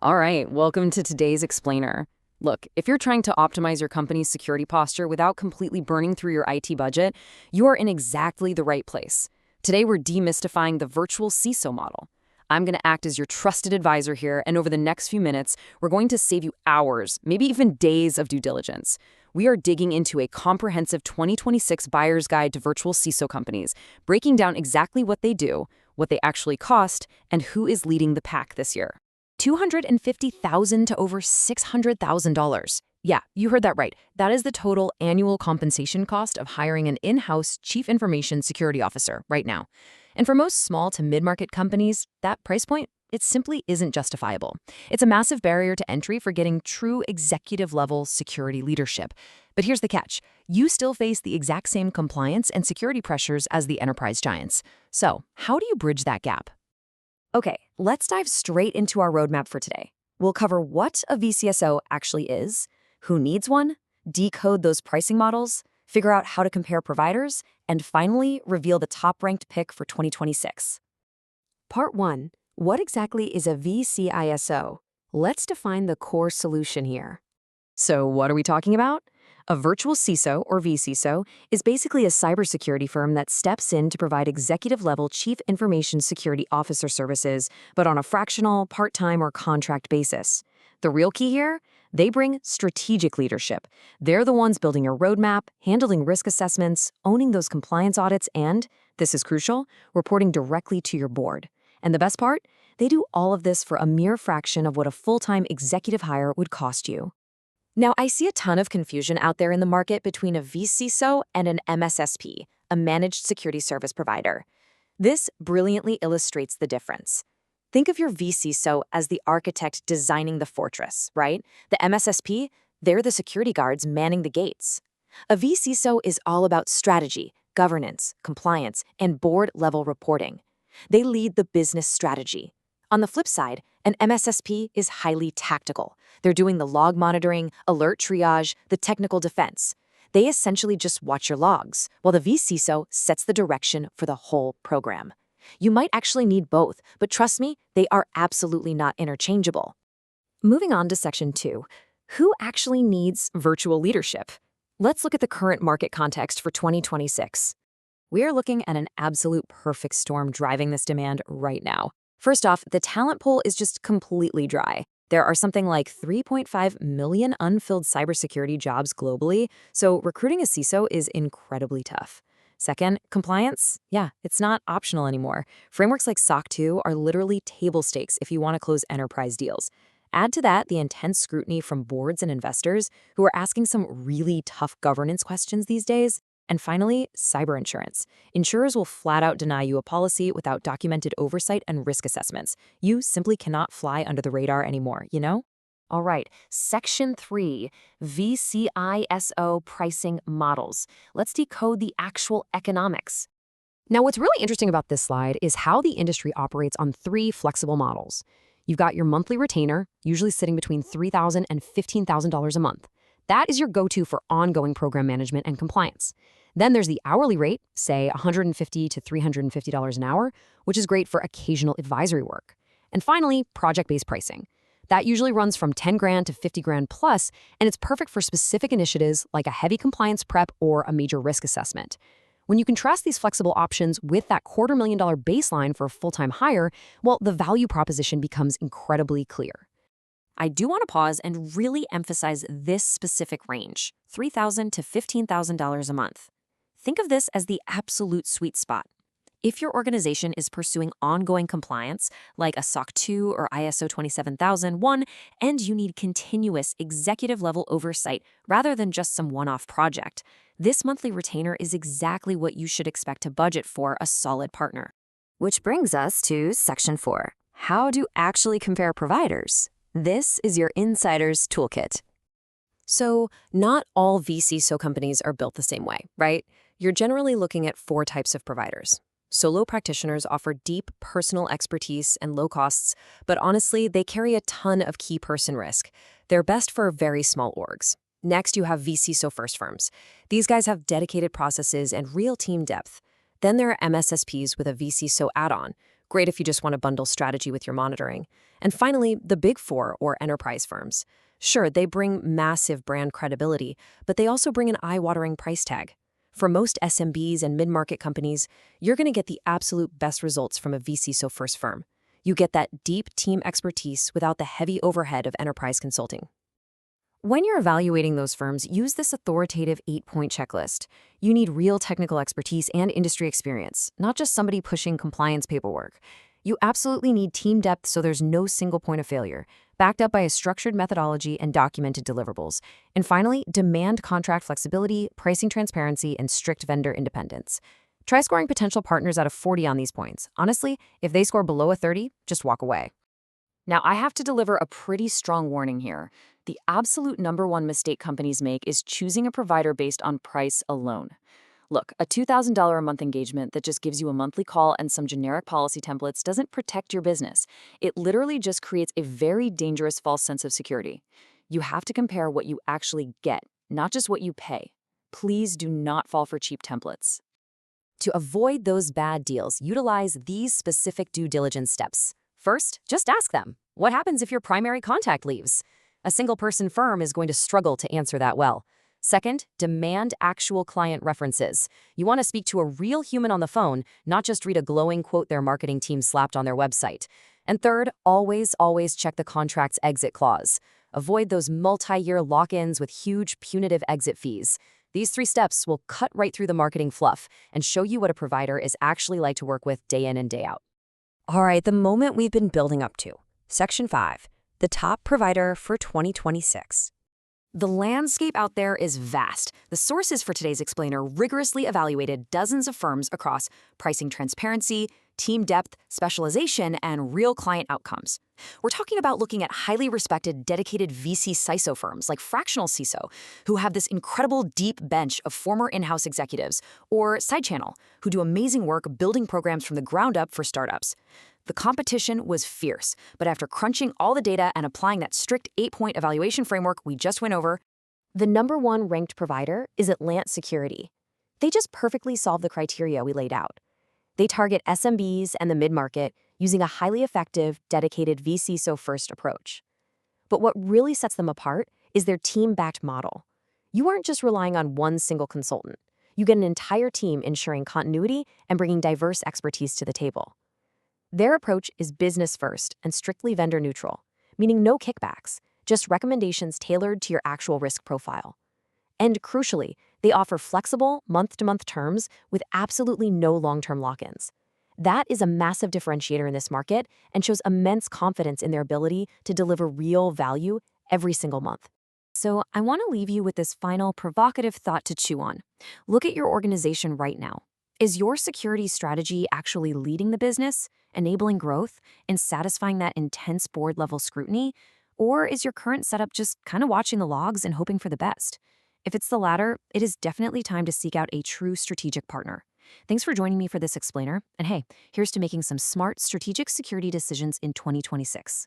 All right, welcome to today's explainer. Look, if you're trying to optimize your company's security posture without completely burning through your IT budget, you are in exactly the right place. Today, we're demystifying the virtual CISO model. I'm going to act as your trusted advisor here, and over the next few minutes, we're going to save you hours, maybe even days of due diligence. We are digging into a comprehensive 2026 buyer's guide to virtual CISO companies, breaking down exactly what they do, what they actually cost, and who is leading the pack this year. $250,000 to over $600,000. Yeah, you heard that right. That is the total annual compensation cost of hiring an in-house chief information security officer right now. And for most small to mid-market companies, that price point, it simply isn't justifiable. It's a massive barrier to entry for getting true executive-level security leadership. But here's the catch. You still face the exact same compliance and security pressures as the enterprise giants. So, how do you bridge that gap? Okay, let's dive straight into our roadmap for today. We'll cover what a vCISO actually is, who needs one, decode those pricing models, figure out how to compare providers, and finally reveal the top-ranked pick for 2026. Part 1. What exactly is a vCISO? Let's define the core solution here. So what are we talking about? A virtual CISO, or vCISO, is basically a cybersecurity firm that steps in to provide executive-level chief information security officer services, but on a fractional, part-time, or contract basis. The real key here? They bring strategic leadership. They're the ones building your roadmap, handling risk assessments, owning those compliance audits, and, this is crucial, reporting directly to your board. And the best part? They do all of this for a mere fraction of what a full-time executive hire would cost you. Now, I see a ton of confusion out there in the market between a vCISO and an MSSP, a managed security service provider. This brilliantly illustrates the difference. Think of your vCISO as the architect designing the fortress, right? The MSSP, they're the security guards manning the gates. A vCISO is all about strategy, governance, compliance, and board-level reporting. They lead the business strategy. On the flip side, an MSSP is highly tactical. They're doing the log monitoring, alert triage, the technical defense. They essentially just watch your logs, while the vCISO sets the direction for the whole program. You might actually need both, but trust me, they are absolutely not interchangeable. Moving on to Section 2. Who actually needs virtual leadership? Let's look at the current market context for 2026. We are looking at an absolute perfect storm driving this demand right now. First off, the talent pool is just completely dry. There are something like 3.5 million unfilled cybersecurity jobs globally, so recruiting a CISO is incredibly tough. Second, compliance? Yeah, it's not optional anymore. Frameworks like SOC 2 are literally table stakes if you want to close enterprise deals. Add to that the intense scrutiny from boards and investors who are asking some really tough governance questions these days. And finally, cyber insurance. Insurers will flat out deny you a policy without documented oversight and risk assessments. You simply cannot fly under the radar anymore, you know? All right, Section 3, vCISO pricing models. Let's decode the actual economics. Now, what's really interesting about this slide is how the industry operates on three flexible models. You've got your monthly retainer, usually sitting between $3,000 and $15,000 a month. That is your go-to for ongoing program management and compliance. Then there's the hourly rate, say $150 to $350 an hour, which is great for occasional advisory work. And finally, project-based pricing. That usually runs from 10 grand to 50 grand plus, and it's perfect for specific initiatives like a heavy compliance prep or a major risk assessment. When you contrast these flexible options with that $250,000 baseline for a full-time hire, well, the value proposition becomes incredibly clear. I do want to pause and really emphasize this specific range, $3,000 to $15,000 a month. Think of this as the absolute sweet spot. If your organization is pursuing ongoing compliance, like a SOC 2 or ISO 27001, and you need continuous executive-level oversight rather than just some one-off project, this monthly retainer is exactly what you should expect to budget for a solid partner. Which brings us to Section 4. How to actually compare providers. This is your insider's toolkit. So, not all vCISO companies are built the same way, right? You're generally looking at four types of providers. Solo practitioners offer deep personal expertise and low costs, but honestly, they carry a ton of key person risk. They're best for very small orgs. Next, you have vCISO first firms. These guys have dedicated processes and real team depth. Then there are MSSPs with a vCISO add-on. Great if you just want to bundle strategy with your monitoring. And finally, the Big Four, or enterprise firms. Sure, they bring massive brand credibility, but they also bring an eye-watering price tag. For most SMBs and mid-market companies, you're going to get the absolute best results from a vCISO first firm. You get that deep team expertise without the heavy overhead of enterprise consulting. When you're evaluating those firms, use this authoritative 8-point checklist. You need real technical expertise and industry experience, not just somebody pushing compliance paperwork. You absolutely need team depth so there's no single point of failure, backed up by a structured methodology and documented deliverables. And finally, demand contract flexibility, pricing transparency, and strict vendor independence. Try scoring potential partners out of 40 on these points. Honestly, if they score below a 30, just walk away. Now, I have to deliver a pretty strong warning here. The absolute #1 mistake companies make is choosing a provider based on price alone. Look, a $2,000 a month engagement that just gives you a monthly call and some generic policy templates doesn't protect your business. It literally just creates a very dangerous false sense of security. You have to compare what you actually get, not just what you pay. Please do not fall for cheap templates. To avoid those bad deals, utilize these specific due diligence steps. First, just ask them, what happens if your primary contact leaves? A single-person firm is going to struggle to answer that well. Second, demand actual client references. You want to speak to a real human on the phone, not just read a glowing quote their marketing team slapped on their website. And third, always check the contract's exit clause. Avoid those multi-year lock-ins with huge punitive exit fees. These 3 steps will cut right through the marketing fluff and show you what a provider is actually like to work with day in and day out. All right, the moment we've been building up to. Section 5, the top provider for 2026. The landscape out there is vast. The sources for today's explainer rigorously evaluated dozens of firms across pricing transparency, team depth, specialization, and real client outcomes. We're talking about looking at highly respected, dedicated vCISO firms like Fractional CISO, who have this incredible deep bench of former in-house executives, or SideChannel, who do amazing work building programs from the ground up for startups. The competition was fierce, but after crunching all the data and applying that strict 8-point evaluation framework we just went over, the #1 ranked provider is Atlant Security. They just perfectly solve the criteria we laid out. They target SMBs and the mid-market using a highly effective, dedicated vCISO first approach. But what really sets them apart is their team-backed model. You aren't just relying on one single consultant. You get an entire team ensuring continuity and bringing diverse expertise to the table. Their approach is business first and strictly vendor neutral, meaning no kickbacks, just recommendations tailored to your actual risk profile. And crucially, they offer flexible, month-to-month terms with absolutely no long-term lock-ins. That is a massive differentiator in this market and shows immense confidence in their ability to deliver real value every single month. So I want to leave you with this final provocative thought to chew on. Look at your organization right now. Is your security strategy actually leading the business, enabling growth, and satisfying that intense board-level scrutiny? Or is your current setup just kind of watching the logs and hoping for the best? If it's the latter, it is definitely time to seek out a true strategic partner. Thanks for joining me for this explainer. And hey, here's to making some smart strategic security decisions in 2026.